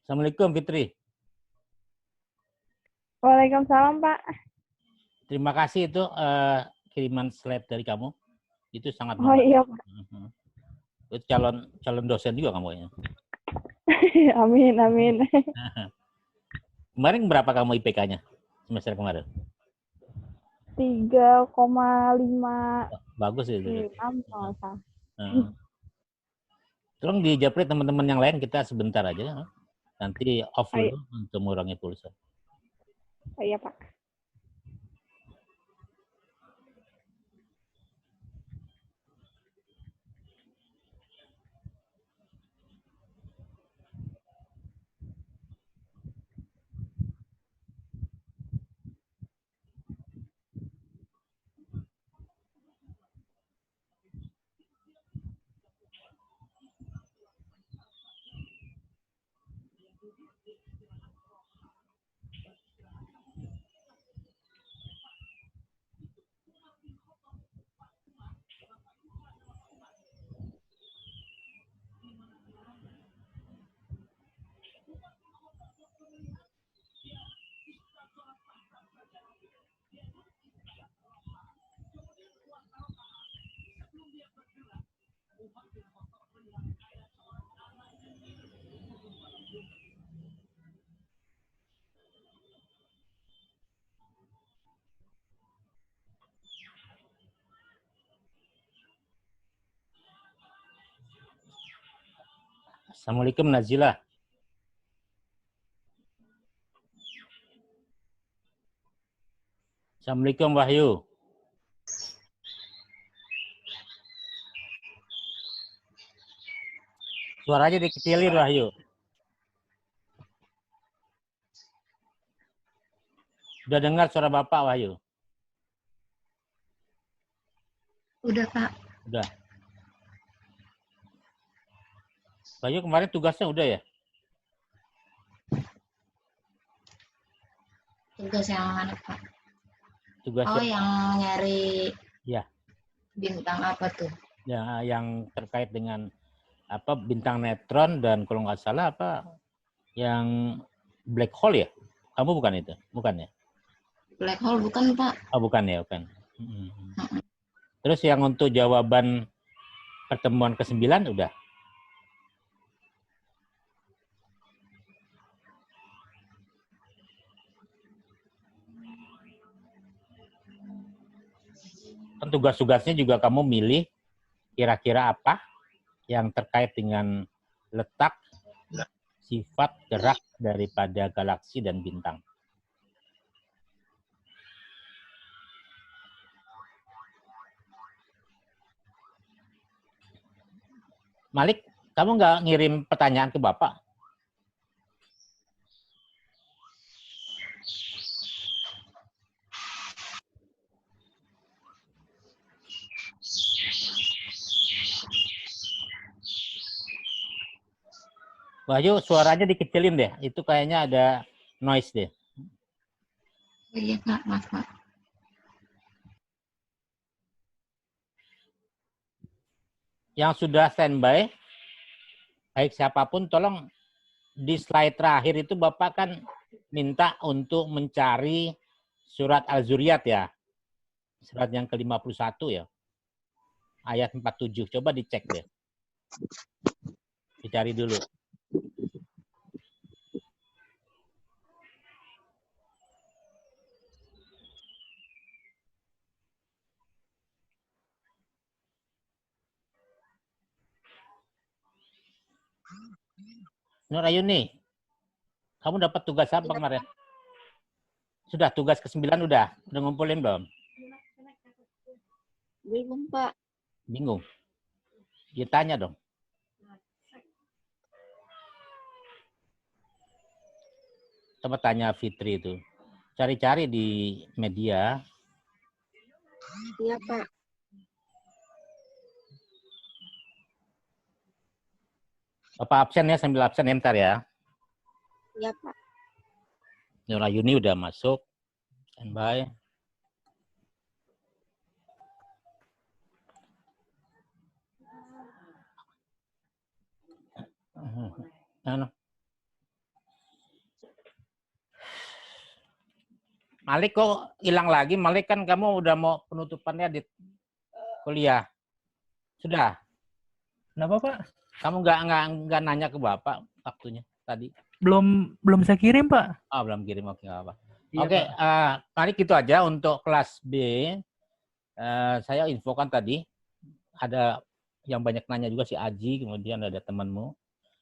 Assalamualaikum Fitri. Waalaikumsalam, Pak. Terima kasih itu kiriman slide dari kamu. Itu sangat Oh membantu. iya, Pak. Itu calon dosen juga kamu ya. Amin, amin. Kemarin berapa kamu IPK-nya semester kemarin? 3,5 Bagus itu. 6 kalau salah. Tolong dijawab teman-teman yang lain, kita sebentar aja. Nanti off Ayo. dulu untuk mengurangi pulsa. Oh iya, Pak. Assalamualaikum Nazila. Assalamualaikum Wahyu. Suaranya dikecilin Wahyu. Udah dengar suara Bapak Wahyu? Udah, Pak. Udah. Wahyu kemarin tugasnya udah ya? Tugas yang mana, Pak? Tugasnya yang nyari ya, bintang apa tuh? yang terkait dengan apa bintang neutron dan kalau nggak salah apa yang black hole ya? Kamu bukan itu? Bukan ya? Black hole bukan, Pak. Oh, bukan ya, bukan. Terus yang untuk jawaban pertemuan ke-9 udah? Kan tugas-tugasnya juga kamu milih kira-kira apa yang terkait dengan letak, sifat, gerak daripada galaksi dan bintang. Malik, kamu nggak ngirim pertanyaan ke Bapak? Wahyu, suaranya dikecilin deh. Itu kayaknya ada noise deh. Iya, Pak. Maaf, Pak. Yang sudah standby, baik siapapun, tolong di slide terakhir itu Bapak kan minta untuk mencari surat Al-Zuriyat ya. Surat yang ke-51 ya. Ayat 47. Coba dicek deh. Dicari dulu. Nur Ayuni, kamu dapat tugas apa kemarin? Sudah, tugas ke-9 udah? Udah ngumpulin belum? Belum, Pak. Bingung? Dia tanya dong. Coba tanya Fitri itu. Cari-cari di media. Iya, Pak. Bapak absen ya, sambil absen ya, ntar ya. Iya, Pak. Nur Ayuni udah masuk. Standby. Ano? Malik kok hilang lagi? Malik kan kamu udah mau penutupannya di kuliah. Sudah? Kenapa Pak? Kamu nggak nanya ke Bapak waktunya tadi? Belum saya kirim Pak. Oh, belum kirim. Oke, nggak apa. Iya, Oke, Pak. mari gitu aja untuk kelas B. Saya infokan tadi ada yang banyak nanya juga si Aji, kemudian ada temanmu,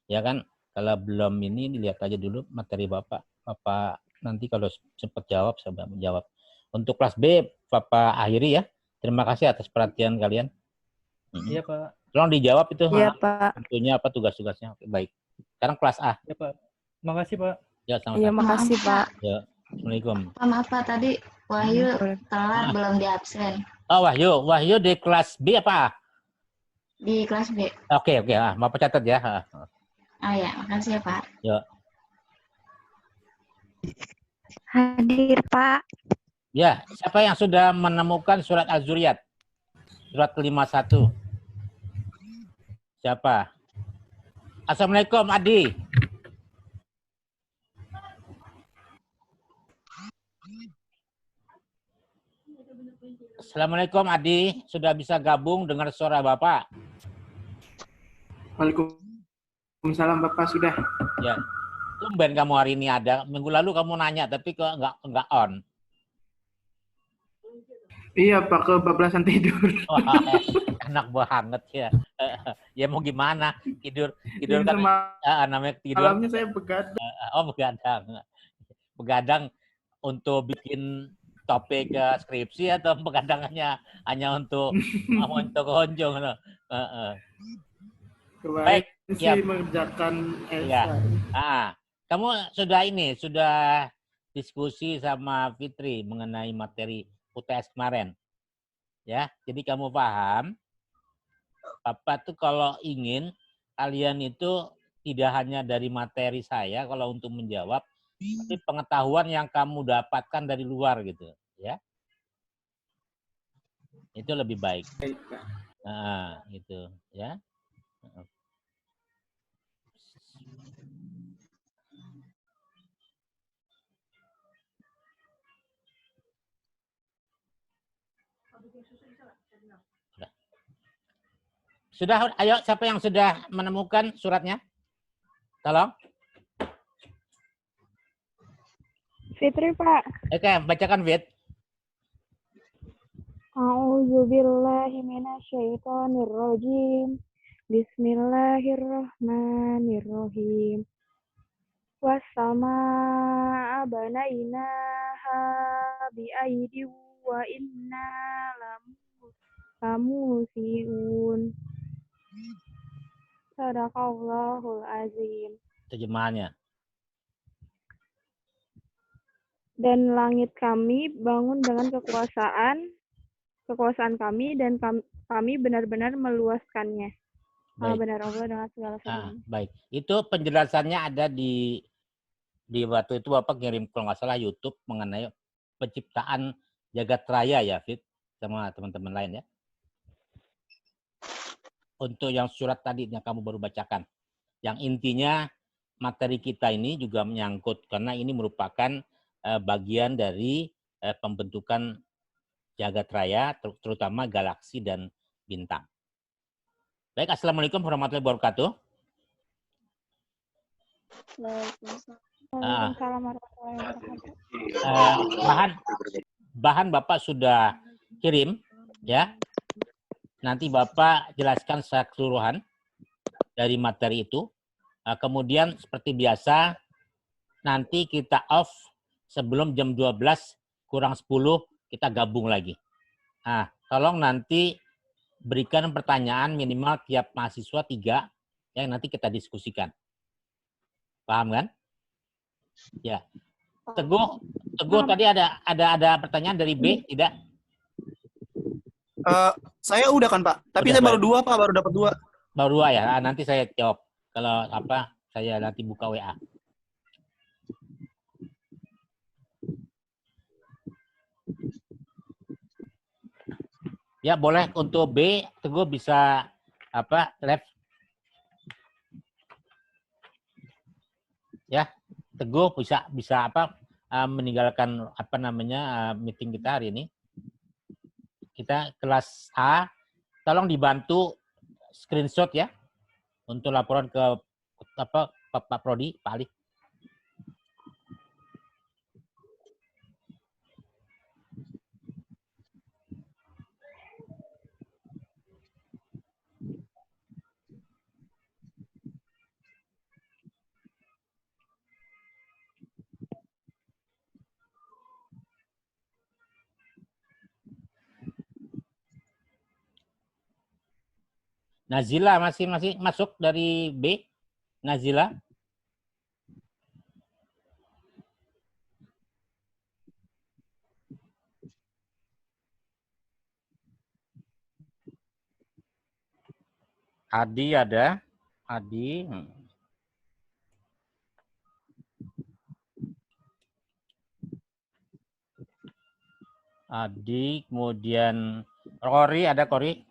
ya kan? Kalau belum ini dilihat aja dulu materi Bapak. Bapak nanti kalau sempat jawab saya menjawab. Untuk kelas B Bapak akhiri ya. Terima kasih atas perhatian kalian. Iya Pak. Tolong dijawab itu. Iya, Pak. Tentunya apa tugas-tugasnya. Oke, baik. Sekarang kelas A. Iya Pak. Makasih Pak. Ya, Iya, sama-sama. makasih, Pak. Ya, Assalamualaikum. Maaf Pak, tadi Wahyu telat belum di absen. Oh, Wahyu di kelas B apa? Di kelas B. Oke. Bapak catat ya. Ya, makasih ya Pak. Ya. Hadir, Pak. Ya, siapa yang sudah menemukan surat Al-Zuriyat? Surat ke-51. Siapa? Assalamualaikum, Adi. Assalamualaikum, Adi. Sudah bisa gabung dengar suara Bapak? Waalaikumsalam Bapak, sudah. Ya. Tumben kamu hari ini ada. Minggu lalu kamu nanya, tapi kok nggak on. Iya Pak, kebablasan tidur. Wah, enak banget ya. Ya mau gimana? Tidur kan namanya tidur. Malamnya saya begadang. Begadang. Begadang untuk bikin topik skripsi atau begadangannya hanya untuk konjung. Kemarin Baik, sih ya. mengerjakan Ya. esai. Kamu sudah diskusi sama Fitri mengenai materi UTS kemarin. Ya, jadi kamu paham. Bapak tuh kalau ingin kalian itu tidak hanya dari materi saya kalau untuk menjawab, tapi pengetahuan yang kamu dapatkan dari luar gitu, ya. Itu lebih baik. Gitu, ya. Sudah, ayo siapa yang sudah menemukan suratnya? Tolong. Fitri, Pak. Oke, bacakan Fit. A'udzubillahi minasyaitonirrajim. Bismillahirrahmanirrahim. Wassama'a banainaha bi'aidin wa inna lamusiun. Sadaqallahul azim. Terjemahannya. Dan langit kami bangun dengan kekuasaan kami dan kami benar-benar meluaskannya. Baik. Benar Allah dengan segala firman. Baik. Itu penjelasannya ada di waktu itu Bapak ngirim kalau nggak salah YouTube mengenai penciptaan jagat raya ya, Fit, sama teman-teman lain ya. Untuk yang surat tadi yang kamu baru bacakan. Yang intinya materi kita ini juga menyangkut karena ini merupakan bagian dari pembentukan jagat raya, terutama galaksi dan bintang. Baik, Assalamualaikum warahmatullahi wabarakatuh. Waalaikumsalam warahmatullahi wabarakatuh. Bahan Bapak sudah kirim, ya. Nanti Bapak jelaskan secara keseluruhan dari materi itu. Kemudian seperti biasa, nanti kita off sebelum jam 12 kurang 10 kita gabung lagi. Tolong nanti berikan pertanyaan minimal tiap mahasiswa 3 yang nanti kita diskusikan. Paham kan? Ya. Teguh tadi ada pertanyaan dari B, tidak? Saya udah kan Pak, tapi Udah, saya baru baik. 2 Pak, baru dapat 2. Baru 2 ya. Nanti saya jawab. Kalau saya nanti buka WA. Ya, boleh untuk B, Teguh bisa live. Ya, Teguh bisa meninggalkan meeting kita hari ini. Kita kelas A, tolong dibantu screenshot ya untuk laporan ke Pak Prodi, Pak Ali. Nazila masih masuk dari B. Nazila. Adi ada. Adi. Adi, kemudian Kori, ada Kori.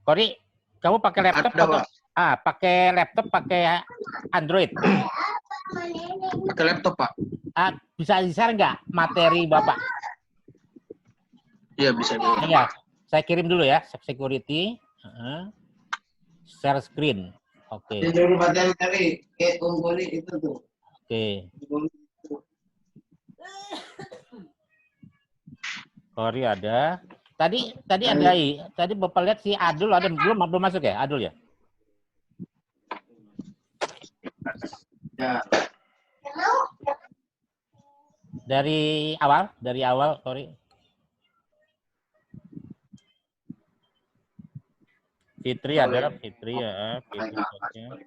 Kori, kamu pakai laptop Ada, atau Pak. pakai laptop, pakai Android? Pakai laptop, Pak. Bisa share nggak materi Bapak? Iya, bisa. Iya, saya kirim dulu ya, security. Share screen. Oke. Disuruh materi kayak kumpuli itu tuh. Oke. Kori ada. Tadi ada tadi Bapak lihat si Adul ada belum masuk ya? Adul ya? Ya. Dari awal, Kori. Fitri ada, Fitri ya. Fitri saja.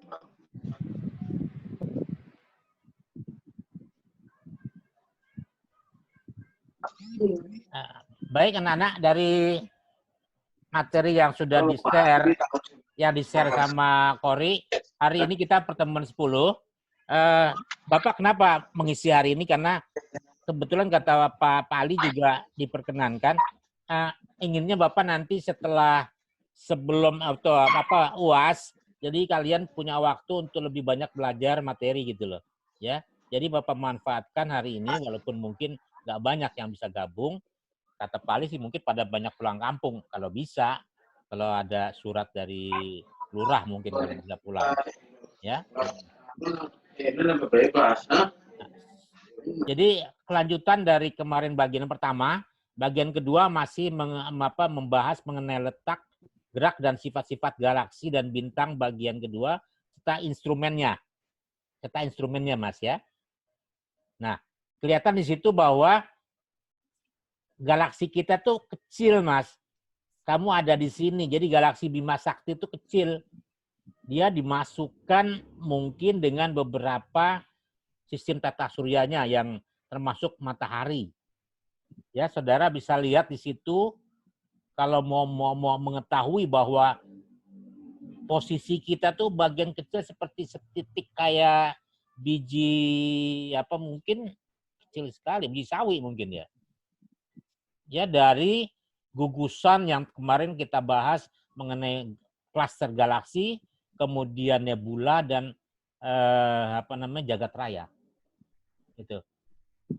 Baik anak-anak, dari materi yang sudah di-share sama Kori, hari ini kita pertemuan 10. Bapak kenapa mengisi hari ini? Karena kebetulan kata Pak Ali juga diperkenankan, inginnya Bapak nanti sebelum atau UAS, jadi kalian punya waktu untuk lebih banyak belajar materi gitu loh, ya. Jadi Bapak manfaatkan hari ini, walaupun mungkin nggak banyak yang bisa gabung. Kata Pak Ali sih mungkin pada banyak pulang kampung kalau bisa, kalau ada surat dari lurah mungkin kalau bisa pulang, ya. Jadi kelanjutan dari kemarin bagian pertama, bagian kedua masih membahas mengenai letak, gerak dan sifat-sifat galaksi dan bintang bagian kedua serta instrumennya. Mas ya. Nah, kelihatan di situ bahwa galaksi kita tuh kecil, Mas. Kamu ada di sini. Jadi galaksi Bima Sakti itu kecil. Dia dimasukkan mungkin dengan beberapa sistem tata suryanya yang termasuk matahari. Ya, saudara bisa lihat di situ kalau mau mengetahui bahwa posisi kita tuh bagian kecil seperti setitik kayak biji mungkin kecil sekali, biji sawi mungkin ya. Ya, dari gugusan yang kemarin kita bahas mengenai klaster galaksi, kemudian nebula dan jagat raya. Gitu.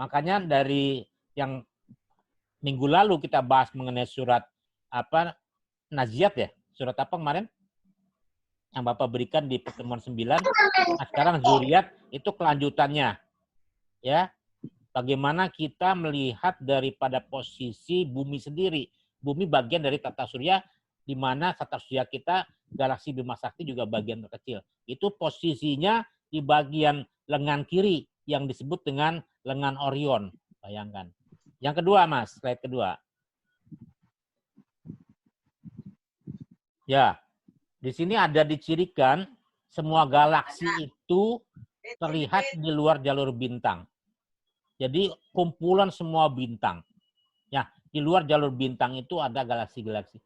Makanya dari yang minggu lalu kita bahas mengenai surat Naziat ya. Surat apa kemarin? Yang Bapak berikan di pertemuan 9. Nah, sekarang Zuriat itu kelanjutannya. Ya. Bagaimana kita melihat daripada posisi bumi sendiri. Bumi bagian dari tata surya, di mana tata surya kita, galaksi Bima Sakti juga bagian terkecil. Itu posisinya di bagian lengan kiri yang disebut dengan lengan Orion. Bayangkan. Yang kedua, Mas, slide kedua. Ya, di sini ada dicirikan semua galaksi itu terlihat di luar jalur bintang. Jadi kumpulan semua bintang. Ya, di luar jalur bintang itu ada galaksi-galaksi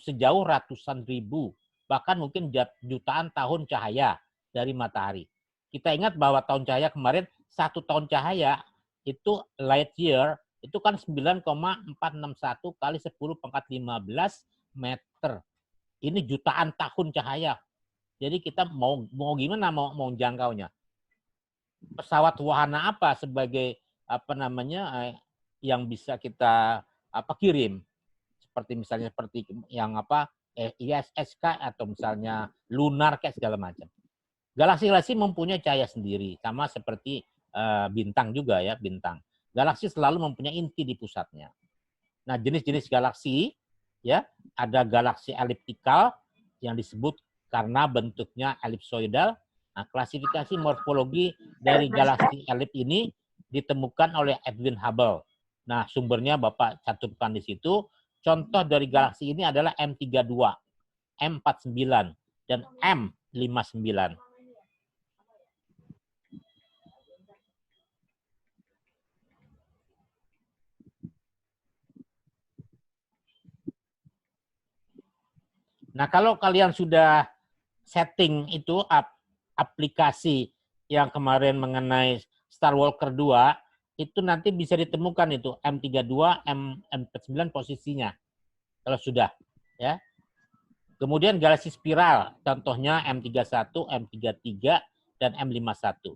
sejauh ratusan ribu, bahkan mungkin jutaan tahun cahaya dari matahari. Kita ingat bahwa tahun cahaya kemarin, 1 tahun cahaya itu light year itu kan 9,461 kali 10⁻15 meter. Ini jutaan tahun cahaya. Jadi kita mau gimana mau jangkaunya. pesawat wahana apa sebagai apa namanya yang bisa kita kirim, seperti misalnya seperti yang ISS atau misalnya lunar kayak segala macam. Galaksi-galaksi mempunyai cahaya sendiri, sama seperti bintang juga ya, bintang. Galaksi selalu mempunyai inti di pusatnya. Nah, jenis-jenis galaksi ya, ada galaksi eliptikal yang disebut karena bentuknya elipsoidal. Nah, klasifikasi morfologi dari galaksi elip ini ditemukan oleh Edwin Hubble. Nah, sumbernya Bapak cantumkan di situ. Contoh dari galaksi ini adalah M32, M49, dan M59. Nah, kalau kalian sudah setting itu aplikasi yang kemarin mengenai Star Walker 2, itu nanti bisa ditemukan itu M32, M49 posisinya. Kalau sudah, ya. Kemudian galaksi spiral, contohnya M31, M33, dan M51.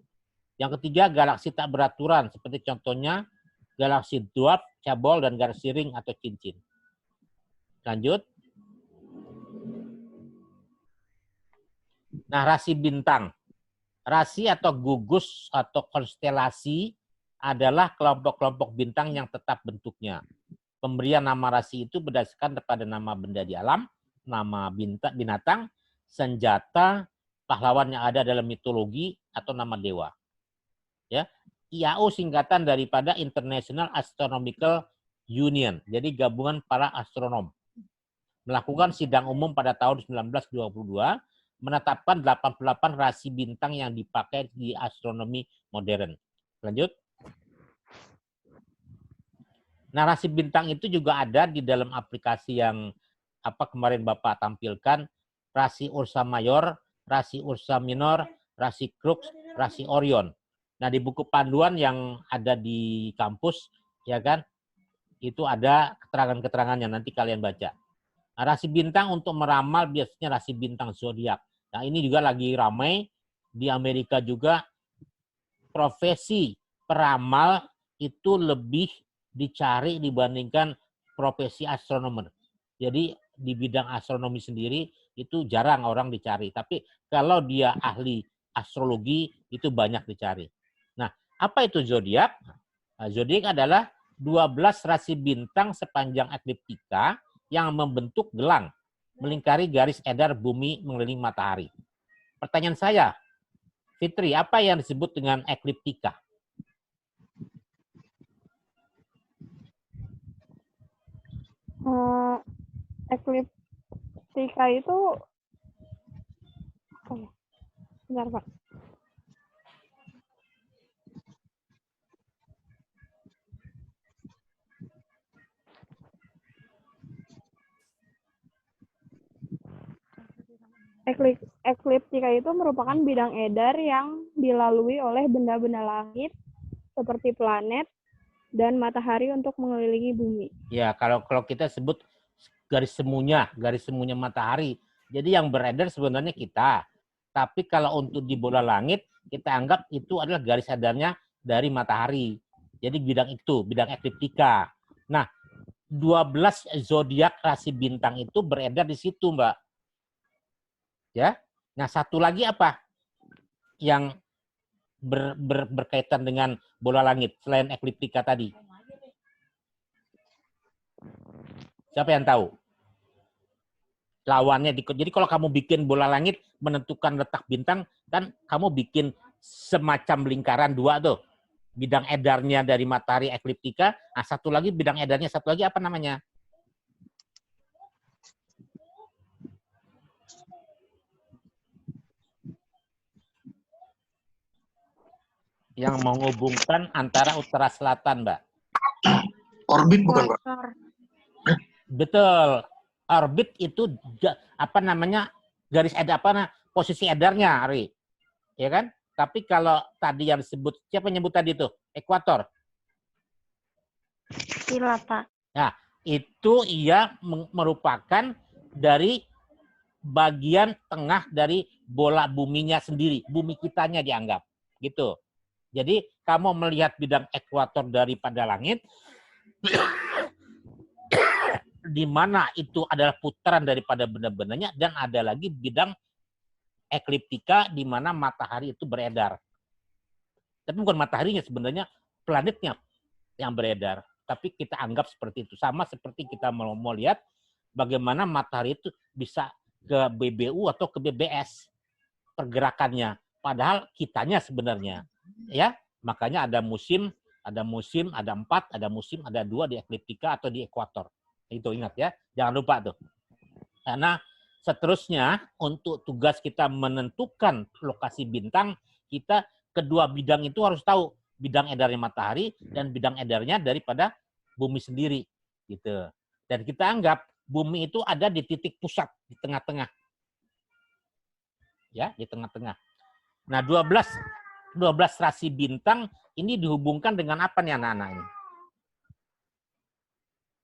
Yang ketiga, galaksi tak beraturan, seperti contohnya galaksi dwarf, cabol, dan galaksi ring atau cincin. Lanjut. Nah, rasi bintang. Rasi atau gugus atau konstelasi adalah kelompok-kelompok bintang yang tetap bentuknya. Pemberian nama rasi itu berdasarkan pada nama benda di alam, nama binatang, senjata, pahlawan yang ada dalam mitologi, atau nama dewa. Ya, IAU singkatan daripada International Astronomical Union, jadi gabungan para astronom. Melakukan sidang umum pada tahun 1922, menetapkan 88 rasi bintang yang dipakai di astronomi modern. Lanjut. Nah, rasi bintang itu juga ada di dalam aplikasi yang kemarin Bapak tampilkan, rasi Ursa Mayor, rasi Ursa Minor, rasi Crux, rasi Orion. Nah, di buku panduan yang ada di kampus, ya kan, itu ada keterangan-keterangannya, nanti kalian baca. Nah, rasi bintang untuk meramal biasanya rasi bintang zodiak. Nah, ini juga lagi ramai di Amerika juga. Profesi peramal itu lebih dicari dibandingkan profesi astronomer. Jadi di bidang astronomi sendiri itu jarang orang dicari. Tapi kalau dia ahli astrologi itu banyak dicari. Nah, apa itu zodiak? Nah, zodiak adalah 12 rasi bintang sepanjang ekliptika yang membentuk gelang melingkari garis edar bumi mengelilingi matahari. Pertanyaan saya, Fitri, apa yang disebut dengan ekliptika? Ekliptika itu, bentar Pak. Ekliptika itu merupakan bidang edar yang dilalui oleh benda-benda langit seperti planet dan matahari untuk mengelilingi bumi. Ya, kalau kita sebut garis semunya matahari. Jadi yang beredar sebenarnya kita. Tapi kalau untuk di bola langit, kita anggap itu adalah garis edarnya dari matahari. Jadi bidang itu, bidang ekliptika. Nah, 12 zodiak rasi bintang itu beredar di situ, Mbak. Ya. Nah, satu lagi apa yang berkaitan dengan bola langit selain ekliptika tadi? Siapa yang tahu? Lawannya jadi kalau kamu bikin bola langit menentukan letak bintang, kan kamu bikin semacam lingkaran dua tuh. Bidang edarnya dari matahari ekliptika, nah satu lagi bidang edarnya satu lagi apa namanya? Yang menghubungkan antara utara selatan, Mbak. Orbit bukan, Pak? Betul. Orbit itu garis edar posisi edarnya, Ari. Ya kan? Tapi kalau tadi yang disebut, siapa yang nyebut tadi itu? Ekuator. Iya, Pak. Nah, itu ia merupakan dari bagian tengah dari bola buminya sendiri. Bumi kitanya dianggap. Gitu. Jadi kamu melihat bidang ekuator daripada langit, di mana itu adalah putaran daripada benda-bendanya, dan ada lagi bidang ekliptika di mana matahari itu beredar. Tapi bukan mataharinya sebenarnya, planetnya yang beredar. Tapi kita anggap seperti itu. Sama seperti kita mau lihat bagaimana matahari itu bisa ke BBU atau ke BBS pergerakannya. Padahal kitanya sebenarnya. Ya, makanya ada musim, ada 4, ada musim, ada 2 di ekliptika atau di ekuator. Itu ingat ya, jangan lupa tuh. Karena seterusnya untuk tugas kita menentukan lokasi bintang, kita kedua bidang itu harus tahu bidang edarnya matahari dan bidang edarnya daripada bumi sendiri, gitu. Dan kita anggap bumi itu ada di titik pusat di tengah-tengah, ya di tengah-tengah. Nah 12 rasi bintang ini dihubungkan dengan apa nih anak-anak ini?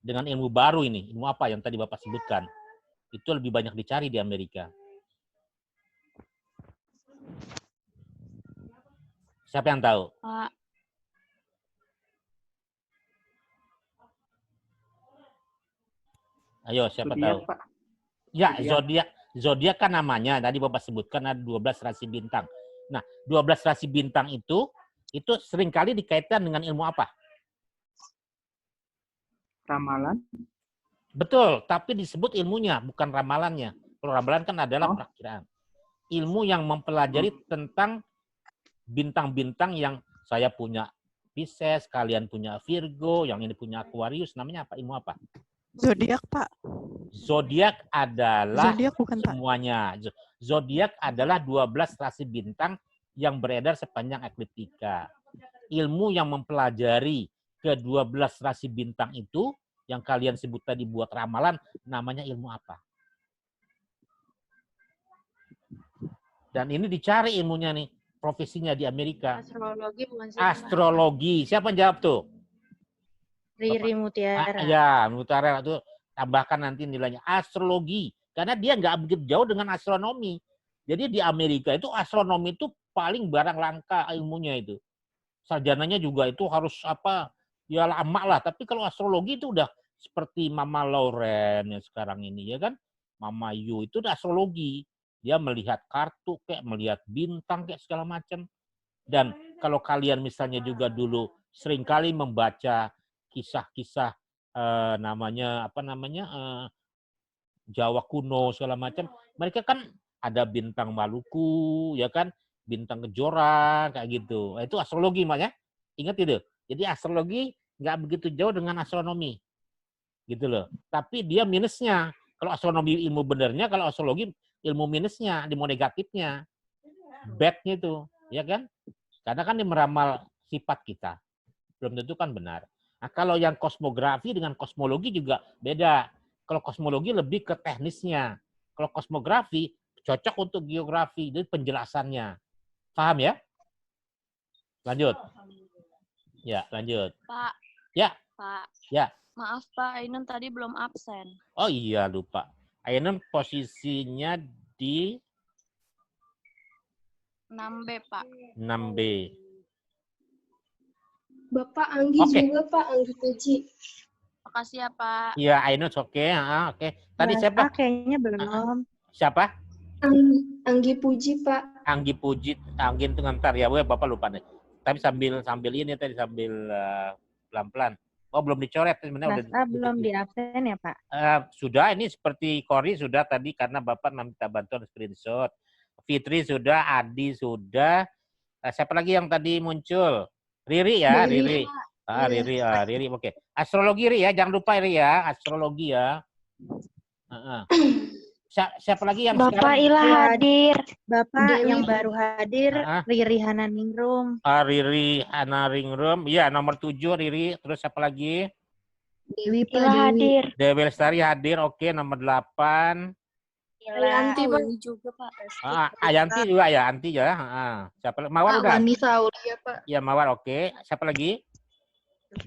Dengan ilmu baru ini, ilmu apa yang tadi Bapak sebutkan? Itu lebih banyak dicari di Amerika. Siapa yang tahu? Pak. Ayo, siapa Zodiak, tahu? Pak. Ya, Zodiak. zodiak kan namanya. Tadi Bapak sebutkan ada 12 rasi bintang. Nah, 12 rasi bintang itu seringkali dikaitkan dengan ilmu apa? Ramalan. Betul, tapi disebut ilmunya, bukan ramalannya. Kalau ramalan kan adalah perakiraan. Ilmu yang mempelajari tentang bintang-bintang yang saya punya Pisces, kalian punya Virgo, yang ini punya Aquarius, namanya apa? Ilmu apa? Zodiak, Pak. Zodiak adalah Zodiak bukan, Pak. semuanya. Zodiak adalah 12 rasi bintang yang beredar sepanjang ekliptika. Ilmu yang mempelajari ke-12 rasi bintang itu, yang kalian sebut tadi buat ramalan, namanya ilmu apa? Dan ini dicari ilmunya nih, profesinya di Amerika. Astrologi bukan sih? Astrologi. Siapa yang jawab tuh? Riri Mutiara. Ya, Mutiara itu tambahkan nanti nilainya. Astrologi. Karena dia nggak begitu jauh dengan astronomi. Jadi di Amerika itu astronomi itu paling barang langka ilmunya itu. Sarjananya juga itu harus apa, ya lama lah. Tapi kalau astrologi itu udah seperti Mama Lauren yang sekarang ini, ya kan? Mama Yu itu udah astrologi. Dia melihat kartu, kayak melihat bintang, kayak segala macam. Dan kalau kalian misalnya juga dulu seringkali membaca kisah-kisah Jawa kuno segala macam, mereka kan ada bintang Maluku, ya kan, bintang Kejora kayak gitu. Itu astrologi makanya, ingat itu. Jadi astrologi nggak begitu jauh dengan astronomi, gitu loh. Tapi dia minusnya. Kalau astronomi ilmu benernya, kalau astrologi ilmu minusnya, ilmu negatifnya, bad-nya itu, ya kan? Karena kan dia meramal sifat kita, belum tentu kan benar. Nah, kalau yang kosmografi dengan kosmologi juga beda. Kalau kosmologi lebih ke teknisnya. Kalau kosmografi cocok untuk geografi, jadi penjelasannya. Paham ya? Lanjut. Ya, lanjut. Pak. Ya. Pak. Ya. Maaf Pak, Ainun tadi belum absen. Oh iya, lupa. Ainun posisinya di 6B Pak. 6B. Bapak Anggi juga Pak, Anggi Puji. Makasih ya Pak. Iya, Ainun oke. Oke. Tadi siapa? Kayaknya belum. Siapa? Anggi Puji Pak. Anggi Puji, Anggi itu ngantar ya, Bapak lupa nih. Tapi sambil ini tadi sambil pelan-pelan. Oh, belum dicoret sebenarnya udah. Belum di absen ya, Pak? Sudah, ini seperti Kori sudah tadi karena Bapak minta bantuan screenshot. Fitri sudah, Adi sudah. Siapa lagi yang tadi muncul? Riri ya, Riri. Riri, oke. Astrologi Riri ya, jangan lupa Riri ya, astrologi ya. Siapa lagi yang Bapak sekarang? Ila hadir. Bapak yang baru hadir, Riri Hananingrum. Riri Hananingrum, iya nomor 7 Riri. Terus siapa lagi? Dewi Ila hadir. Dewi Lestari hadir, oke nomor 8. Ayanti juga Pak. Ayanti juga ya, Anti ya. Siapa? Mawar udah? Anissa Aulia Pak. Ya Mawar oke. Siapa lagi?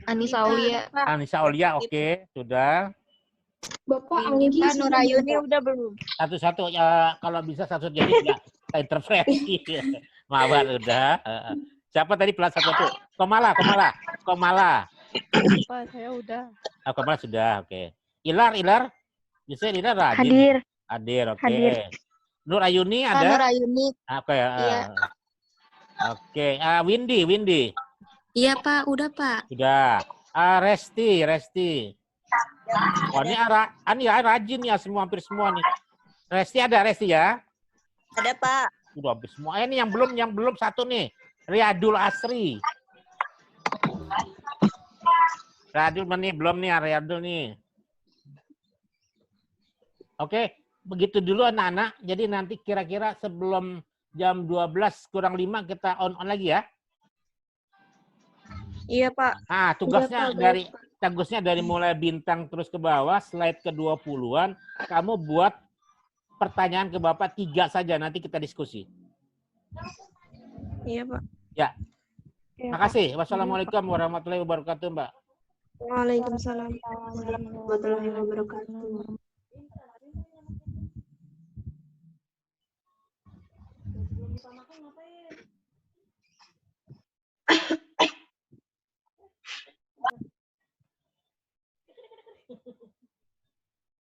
Anissa Aulia. Anissa Aulia oke, sudah. Bapak Anggi Nurayuni udah belum? Satu-satu ya, kalau bisa satu jadi tidak intervensi. Mawar udah. Siapa tadi plus satu? Komala. Pak, saya udah. Komala sudah, oke. Ilar. Bisa Ilar rajin. Hadir, oke. Hadir. Nur Ayuni Pak Nur ada? Ayuni. Oke, Iya. Oke, Windy. Iya Pak, udah Pak. Sudah. Resti. Wah, ini rajin ya hampir semua nih. Resti ya? Ada Pak. Udah habis semua. Ini yang belum satu nih. Riyadul Asri. Riyadul belum nih, Riyadul nih. Oke, begitu dulu anak-anak. Jadi nanti kira-kira sebelum jam 12 kurang 5 kita on lagi ya. Iya Pak. Tugasnya dari mulai bintang terus ke bawah, slide ke 20-an, kamu buat pertanyaan ke Bapak 3 saja, nanti kita diskusi. Iya Pak. Ya. Makasih. Wassalamualaikum warahmatullahi wabarakatuh, Mbak. Waalaikumsalam warahmatullahi wabarakatuh.